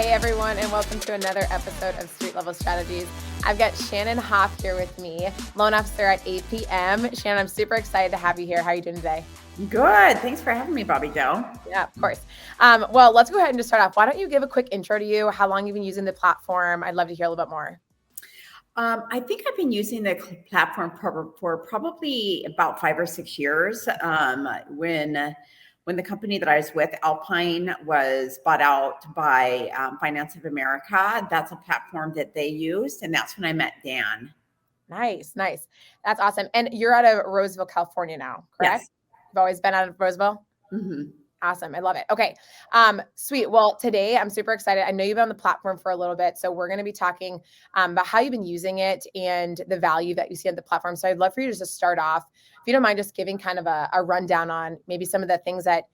Hey everyone, and welcome to another episode of Street Level Strategies. I've got Shannon Hoff here with me, loan officer at 8 p.m. Shannon, I'm super excited to have you here. How are you doing today? Good. Thanks for having me, Bobby Joe. Yeah, of course. Well, let's go ahead and just start off. Why don't you give a quick intro to you, how long you've been using the platform? I'd love to hear a little bit more. I think I've been using the platform for probably about 5 or 6 years. When the company that I was with, Alpine, was bought out by Finance of America, that's a platform that they used, and that's when I met Dan. Nice. That's awesome. And you're out of Roseville, California now, correct? Yes. You've always been out of Roseville? Mm-hmm. Awesome. I love it. Okay. Sweet. Well, today I'm super excited. I know you've been on the platform for a little bit, so we're going to be talking about how you've been using it and the value that you see on the platform. So I'd love for you to just start off, if you don't mind, just giving kind of a rundown on maybe some of the things that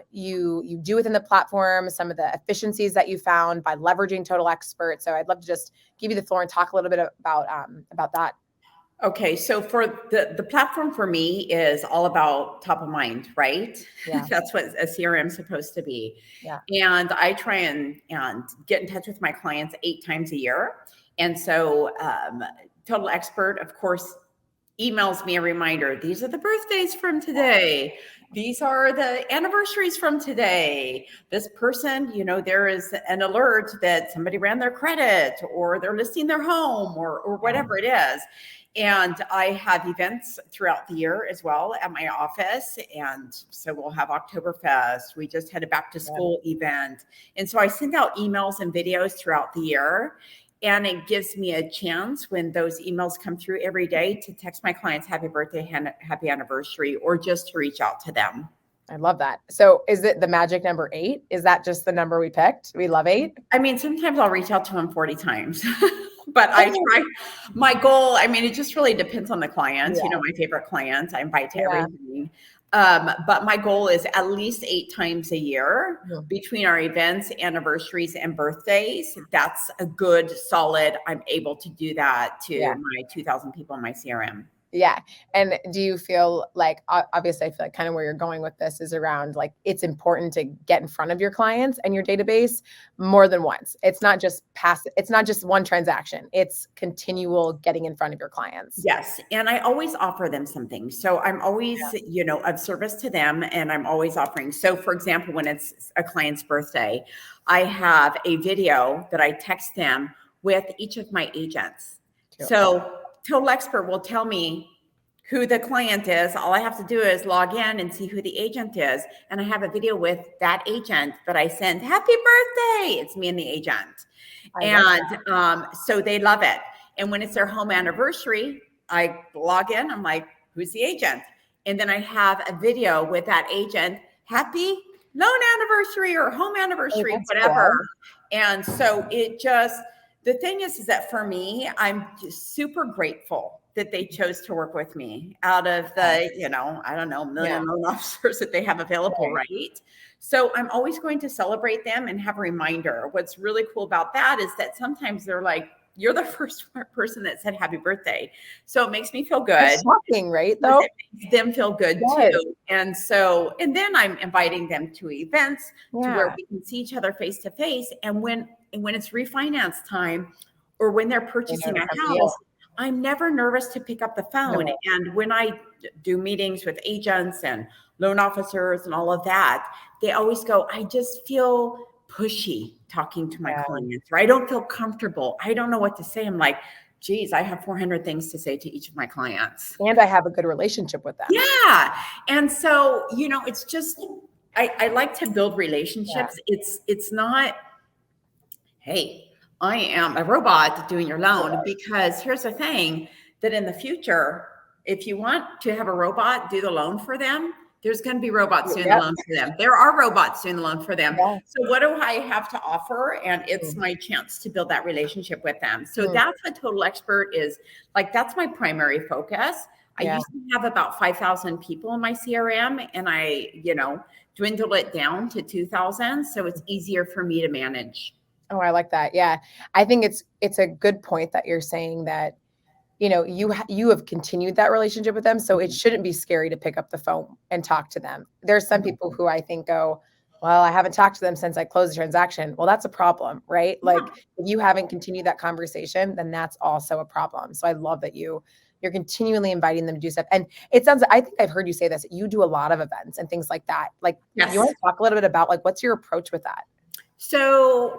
you do within the platform, some of the efficiencies that you found by leveraging Total Expert. So I'd love to just give you the floor and talk a little bit about that. Okay, so for the platform for me is all about top of mind, right? Yeah. That's what a CRM is supposed to be. Yeah. And I try and get in touch with my clients 8 times a year. And so Total Expert, of course, emails me a reminder. These are the birthdays from today. These are the anniversaries from today. This person, there is an alert that somebody ran their credit or they're listing their home or whatever it is. And I have events throughout the year as well at my office. And so we'll have Oktoberfest. We just had a back to school event. And so I send out emails and videos throughout the year. And it gives me a chance when those emails come through every day to text my clients happy birthday, happy anniversary, or just to reach out to them. I love that. So is it the magic number 8? Is that just the number we picked? We love 8? I mean, sometimes I'll reach out to them 40 times, but I try. My goal, it just really depends on the client. Yeah. My favorite clients, I invite to everything. But my goal is at least 8 times a year between our events, anniversaries, and birthdays. That's a good, solid, I'm able to do that to my 2,000 people in my CRM. Yeah. And do you feel like, obviously I feel like kind of where you're going with this is around like, it's important to get in front of your clients and your database more than once. It's not just it's not just one transaction. It's continual getting in front of your clients. Yes. And I always offer them something. So I'm always, of service to them, and I'm always offering. So for example, when it's a client's birthday, I have a video that I text them with each of my agents. Cool. So Total Expert will tell me who the client is. All I have to do is log in and see who the agent is. And I have a video with that agent that I send, happy birthday. It's me and the agent. So they love it. And when it's their home anniversary, I log in. I'm like, who's the agent? And then I have a video with that agent, happy loan anniversary or home anniversary, whatever. Cool. And so the thing is that for me, I'm just super grateful that they chose to work with me out of the, million loan officers that they have available, right? So I'm always going to celebrate them and have a reminder. What's really cool about that is that sometimes they're like, you're the first person that said happy birthday. So it makes me feel good. It's shocking, right? Though it makes them feel good too. And then I'm inviting them to events to where we can see each other face to face. And when it's refinance time or when they're purchasing a house, I'm never nervous to pick up the phone. No. And when I do meetings with agents and loan officers and all of that, they always go, I just feel pushy talking to my clients, or I don't feel comfortable. I don't know what to say. I'm like, geez, I have 400 things to say to each of my clients. And I have a good relationship with them. Yeah. And so, it's just, I like to build relationships. Yeah. It's not, hey, I am a robot doing your loan, because here's the thing, that in the future, if you want to have a robot do the loan for them, there's going to be robots doing the loan for them. There are robots doing the loan for them. Yeah. So what do I have to offer? And it's my chance to build that relationship with them. So that's what Total Expert is like. That's my primary focus. I used to have about 5,000 people in my CRM, and I, dwindle it down to 2,000. So it's easier for me to manage. Oh, I like that. Yeah. I think it's a good point that you're saying that, you have continued that relationship with them. So it shouldn't be scary to pick up the phone and talk to them. There's some people who I think go, Well, I haven't talked to them since I closed the transaction. Well, that's a problem, right? Yeah. Like if you haven't continued that conversation, then that's also a problem. So I love that you're continually inviting them to do stuff. And it sounds, I think I've heard you say this, you do a lot of events and things like that. Like, you want Yes. to talk a little bit about like, what's your approach with that? So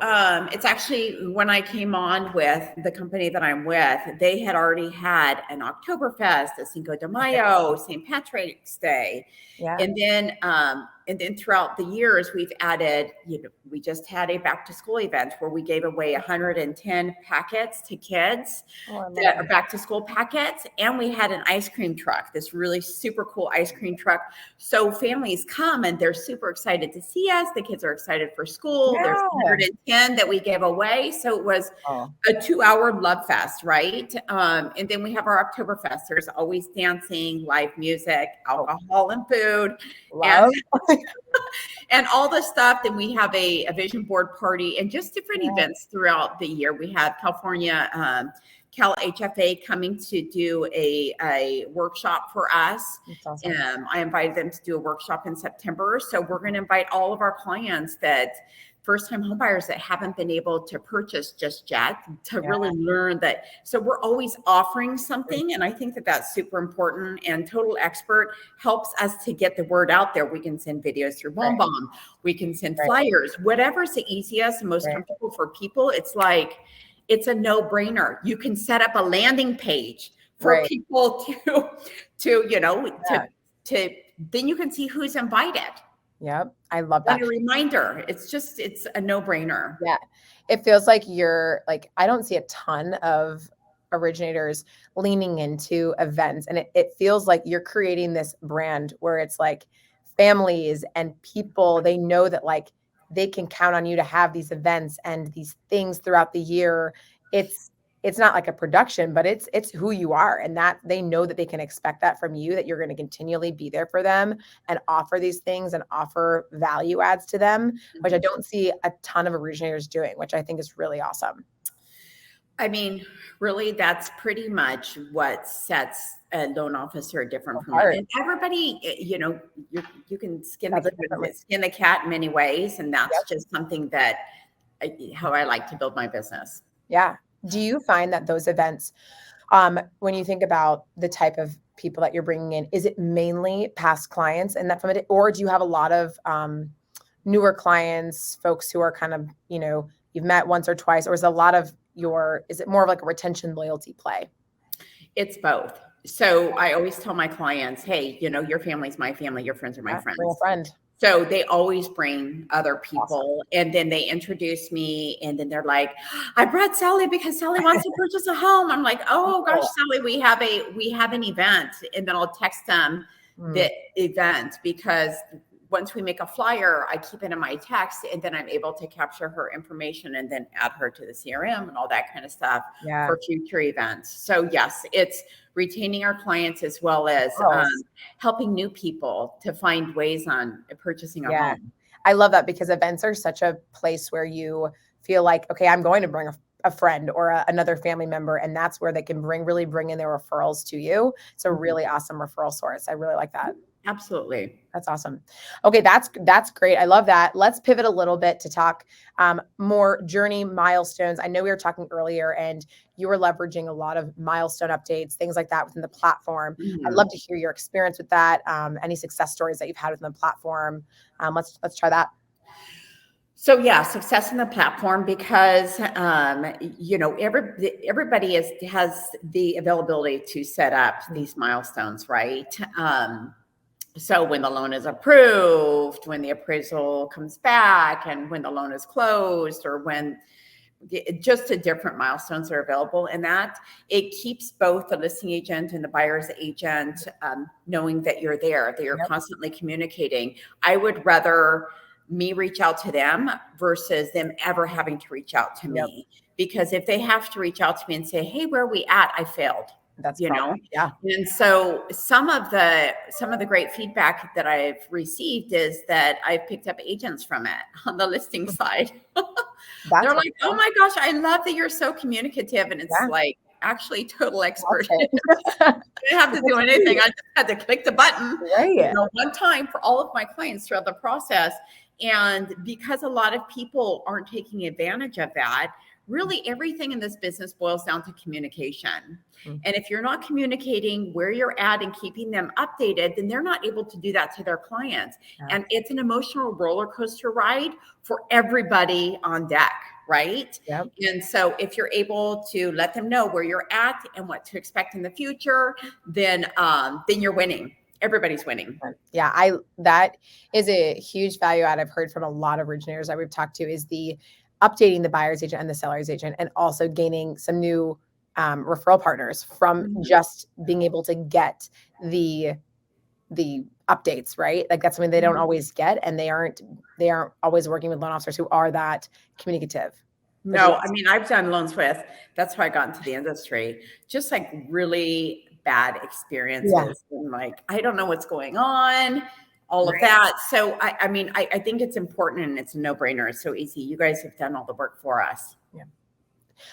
it's actually when I came on with the company that I'm with, they had already had an Oktoberfest, a Cinco de Okay. Mayo, St. Patrick's Day, Yeah. and then throughout the years we've added. We just had a back to school event where we gave away 110 packets to kids Oh, I love that are that. back to school packets, and we had an ice cream truck, this really super cool ice cream truck. So families come and they're super excited to see us. The kids are excited for school. There's Yeah. 110 that we gave away. So it was Oh, a 2-hour love fest, right? And then we have our Oktoberfest. There's always dancing, live music, alcohol and food, and love. and all the stuff. Then we have a vision board party and just different Yeah. events throughout the year. We have California Cal HFA coming to do a workshop for us. That's awesome. I invited them to do a workshop in September. So we're going to invite all of our clients that first-time homebuyers that haven't been able to purchase just yet to really learn that. So we're always offering something. And I think that that's super important. And Total Expert helps us to get the word out there. We can send videos through Right. BombBomb. We can send Right. flyers, whatever's the easiest and most Right. comfortable for people. It's like, it's a no-brainer. You can set up a landing page for Right. people to then you can see who's invited. Yep. I love that. And a reminder. It's a no-brainer. Yeah. It feels like I don't see a ton of originators leaning into events. And it feels like you're creating this brand where it's like families and people, they know that like they can count on you to have these events and these things throughout the year. It's not like a production, but it's who you are. And that they know that they can expect that from you, that you're going to continually be there for them and offer these things and offer value adds to them, which I don't see a ton of originators doing, which I think is really awesome. I mean, really, that's pretty much what sets a loan officer different from Hard. and everybody. You can skin That's a different way. the cat in many ways, and that's Yep. just something that how I like to build my business. Yeah. Do you find that those events, when you think about the type of people that you're bringing in, is it mainly past clients and that from it, or do you have a lot of newer clients, folks who are kind of, you've met once or twice, or is a lot of is it more of like a retention loyalty play? It's both. So I always tell my clients, hey, your family's my family, your friends are my friends. Bring a friend. So they always bring other people, Awesome. and then they introduce me, and then they're like, I brought Sally because Sally wants to purchase a home. I'm like, oh gosh, Sally, we have an event. And then I'll text them the event, because once we make a flyer, I keep it in my text, and then I'm able to capture her information and then add her to the CRM and all that kind of stuff for future events. So yes, it's retaining our clients as well as helping new people to find ways on purchasing a home. I love that, because events are such a place where you feel like, okay, I'm going to bring a friend or another family member, and that's where they can really bring in their referrals to you. It's a really awesome referral source. I really like that. Absolutely. That's awesome. Okay, that's great. I love that. Let's pivot a little bit to talk more journey milestones. I know we were talking earlier, and you were leveraging a lot of milestone updates, things like that within the platform. I'd love to hear your experience with that. Any success stories that you've had within the platform. Let's try that. So yeah, success in the platform, because everybody has the availability to set up these milestones, right? So when the loan is approved, when the appraisal comes back, and when the loan is closed, or when just the different milestones are available, and that it keeps both the listing agent and the buyer's agent knowing that you're there, that you're constantly communicating. I would rather me reach out to them versus them ever having to reach out to me, because if they have to reach out to me and say, hey, where are we at? I failed. That's Yeah. And so some of the great feedback that I've received is that I've picked up agents from it on the listing side. They're like, oh my gosh, I love that you're so communicative. And it's like, actually Total Expert. I didn't have to do anything. I just had to click the button one time for all of my clients throughout the process. And because a lot of people aren't taking advantage of that, really everything in this business boils down to communication. Mm. And if you're not communicating where you're at and keeping them updated, then they're not able to do that to their clients. Yeah. And it's an emotional roller coaster ride for everybody on deck, right? Yep. And so if you're able to let them know where you're at and what to expect in the future, then you're winning. Everybody's winning. Yeah, that is a huge value add I've heard from a lot of originators that we've talked to, is the updating the buyer's agent and the seller's agent, and also gaining some new referral partners from just being able to get the updates, right? Like that's something they don't always get, and they aren't always working with loan officers who are that communicative. No, I mean, I've done loans with, that's how I got into the industry, just like really bad experiences. And like, I don't know what's going on, all of that. So I mean, I think it's important and it's a no-brainer. It's so easy. You guys have done all the work for us. Yeah.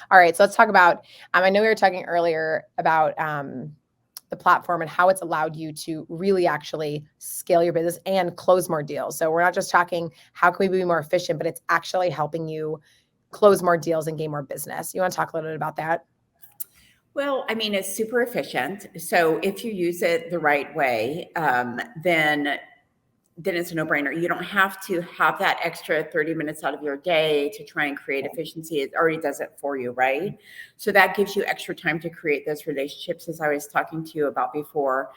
All right. So let's talk about, I know we were talking earlier about the platform and how it's allowed you to really actually scale your business and close more deals. So we're not just talking, how can we be more efficient, but it's actually helping you close more deals and gain more business. You want to talk a little bit about that? Well, I mean, it's super efficient. So if you use it the right way, then it's a no-brainer. You don't have to have that extra 30 minutes out of your day to try and create efficiency. It already does it for you, right? So that gives you extra time to create those relationships, as I was talking to you about before.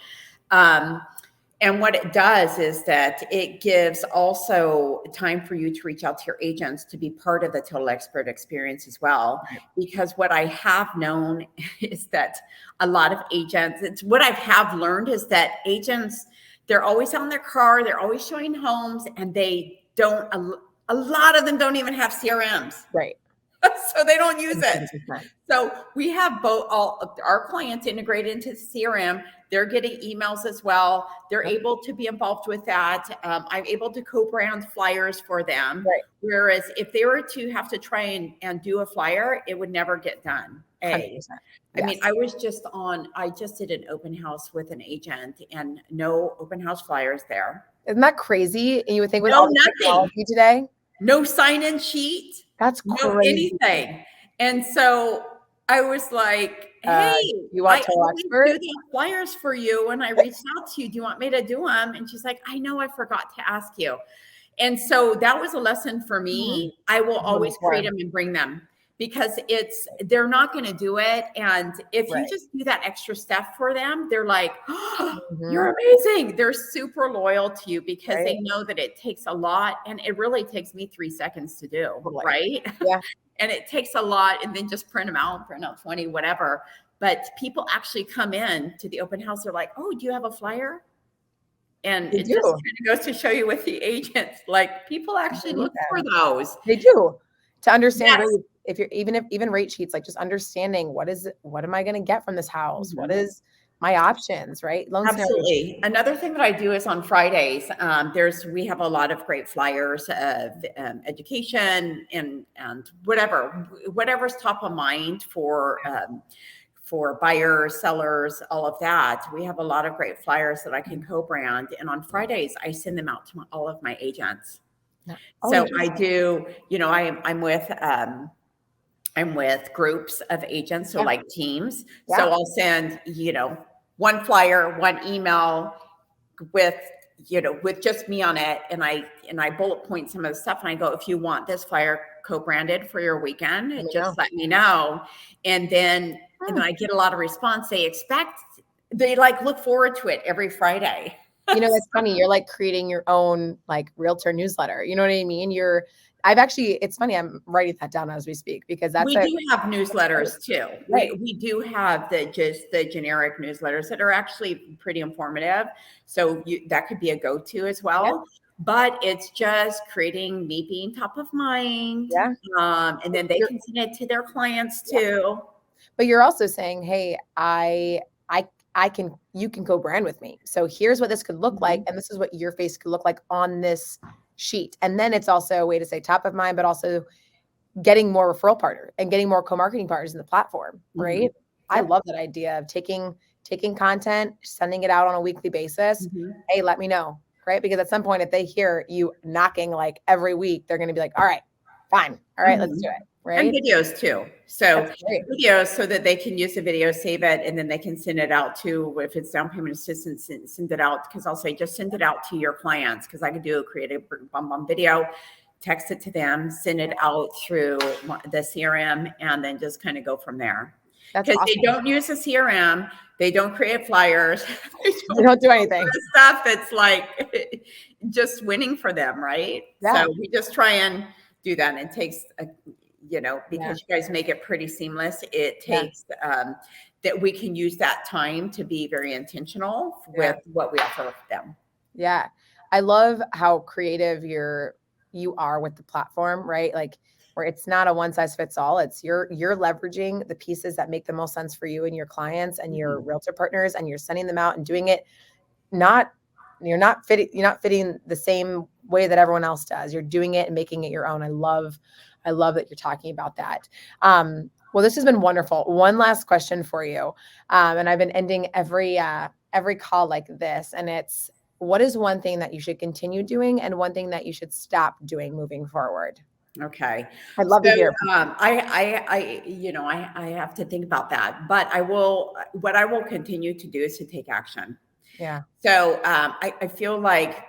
And what it does is that it gives also time for you to reach out to your agents to be part of the Total Expert experience as well. Because what I have known is that a lot of agents, it's what I have learned is that agents, they're always on their car, they're always showing homes, and they don't, a lot of them don't even have CRMs. Right. So they don't use it. So we have all of our clients integrated into the CRM. They're getting emails as well. They're able to be involved with that. I'm able to co-brand flyers for them. Right. Whereas if they were to have to try and do a flyer, it would never get done. I mean, I just did an open house with an agent and no open house flyers there. Isn't that crazy? And you would think with all the technology today, no sign-in sheet. That's crazy. No anything. And so I was like, hey, you want to do these flyers for you. And I reached out to you. Do you want me to do them? And she's like, I know, I forgot to ask you. And so that was a lesson for me. I will always create them and bring them, because they're not going to do it. And if you just do that extra step for them, they're like, oh, you're amazing. They're super loyal to you because they know that it takes a lot, and it really takes me 3 seconds to do. Right. Yeah. And it takes a lot, and then just print out 20, whatever. But people actually come in to the open house. They're like, oh, do you have a flyer? And it just kind of goes to show you with the agents, like people actually look for those. They do, to understand rate, if you're even rate sheets, like just understanding what am I going to get from this house? What is my options, right? Absolutely. Another thing that I do is on Fridays, we have a lot of great flyers of education and whatever's top of mind for buyers, sellers, all of that. We have a lot of great flyers that I can co-brand. And on Fridays, I send them out to all of my agents. So I do, I'm with groups of agents, so like teams. So I'll send, one flyer, one email with just me on it. And I bullet point some of the stuff, and I go, if you want this flyer co-branded for your weekend, just let me know. And then I get a lot of response. They look forward to it every Friday. It's funny. You're like creating your own like realtor newsletter. You know what I mean? It's funny. I'm writing that down as we speak, because we do have newsletters too. Right. We do have the generic newsletters that are actually pretty informative. So that could be a go-to as well. Yeah. But it's just creating me being top of mind. Yeah. And then they can send it to their clients too. But you're also saying, hey, you can co-brand with me. So here's what this could look like. And this is what your face could look like on this sheet. And then it's also a way to say top of mind, but also getting more referral partner and getting more co-marketing partners in the platform. Right. I love that idea of taking content, sending it out on a weekly basis. Hey, let me know. right? Because at some point, if they hear you knocking like every week, they're going to be like, all right, fine. All right, let's do it. And Right. videos too. So videos so that they can use the video, save it, and then they can send it out to, if it's down payment assistance, send it out. Because I'll say, just send it out to your clients. Because I could do a creative video, text it to them, send it out through the CRM, and then just kind of go from there. Because they don't use the CRM, they don't create flyers, they don't do anything. Stuff that's like just winning for them, right? Yeah. So we just try and do that. And it takes because you guys make it pretty seamless. It takes that we can use that time to be very intentional with what we offer them. Yeah. I love how creative you are with the platform, right? Like where it's not a one size fits all. It's you're leveraging the pieces that make the most sense for you and your clients and your realtor partners, and you're sending them out and doing it. You're not fitting the same way that everyone else does. You're doing it and making it your own. I love that you're talking about that. Well, this has been wonderful. One last question for you. And I've been ending every call like this, and it's, what is one thing that you should continue doing and one thing that you should stop doing moving forward? Okay. I'd love to hear. I have to think about that, but what I will continue to do is to take action. Yeah. So I feel like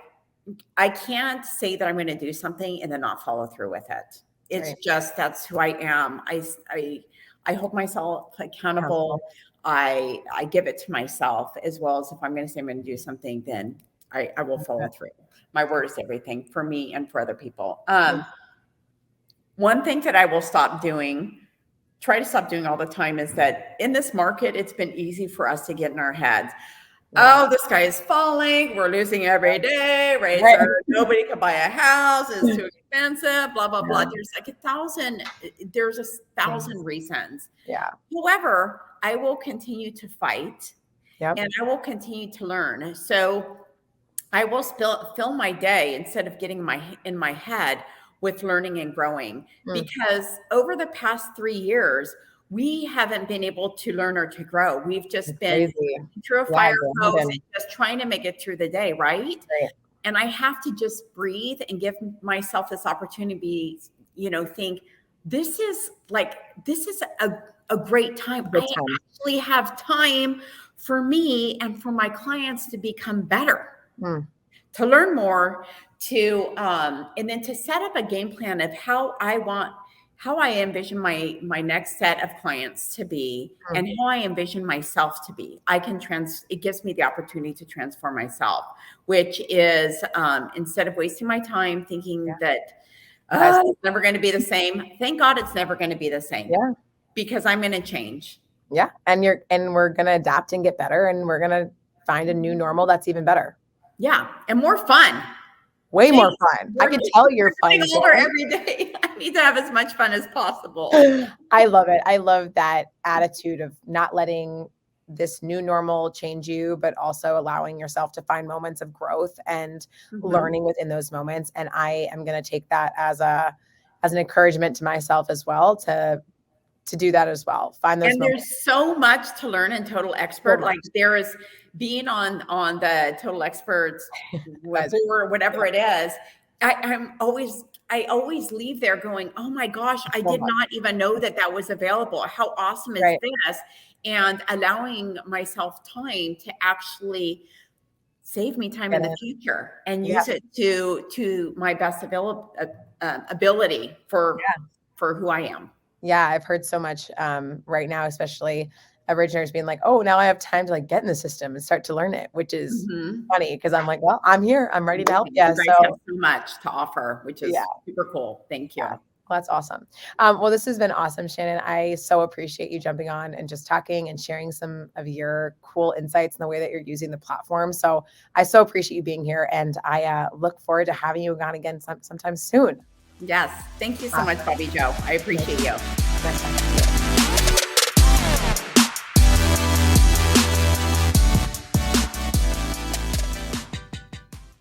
I can't say that I'm going to do something and then not follow through with it. It's just, that's who I am. I hold myself accountable. I give it to myself, as well as if I'm going to say I'm going to do something, then I will follow through. My word is everything for me and for other people. One thing that I will try to stop doing all the time, is that in this market, it's been easy for us to get in our heads. Oh, the sky is falling. We're losing every day. Right? Nobody can buy a house. It's too expensive. Blah blah blah. There's like 1,000. There's 1,000 reasons. Yeah. However, I will continue to fight, and I will continue to learn. So I will fill my day, instead of getting in my head, with learning and growing. Because over the past 3 years, we haven't been able to learn or to grow. We've just been through a fire hose and just trying to make it through the day, right? And I have to just breathe and give myself this opportunity, think this is a great time. I actually have time for me and for my clients to become better, to learn more, and then to set up a game plan of how I envision my next set of clients to be, and how I envision myself to be. It gives me the opportunity to transform myself, which is, instead of wasting my time thinking that it's never going to be the same. Thank God it's never going to be the same. Yeah. Because I'm going to change. Yeah. And we're going to adapt and get better, and we're going to find a new normal that's even better. Yeah. And more fun. Way more fun. I can tell you're fun. Older every day. I need to have as much fun as possible. I love it. I love that attitude of not letting this new normal change you, but also allowing yourself to find moments of growth and learning within those moments. And I am going to take that as an encouragement to myself as well, to do that as well. Find those moments. There's so much to learn in Total Expert. Like there is being on the Total Experts or whatever it is. I always leave there going, oh my gosh, I did not even know that was available. How awesome is this? And allowing myself time to actually save me time in the future and use it to my best ability for who I am. Yeah, I've heard so much right now, especially originators being like, oh, now I have time to like get in the system and start to learn it, which is funny, because I'm like, well, I'm here. I'm ready to help. Yeah. So have so much to offer, which is super cool. Thank you. Well, that's awesome. Well, this has been awesome, Shannon. I so appreciate you jumping on and just talking and sharing some of your cool insights and the way that you're using the platform. So I so appreciate you being here, and I look forward to having you on again sometime soon. Yes. Thank you so much, Bobby Joe. I appreciate you. Next time.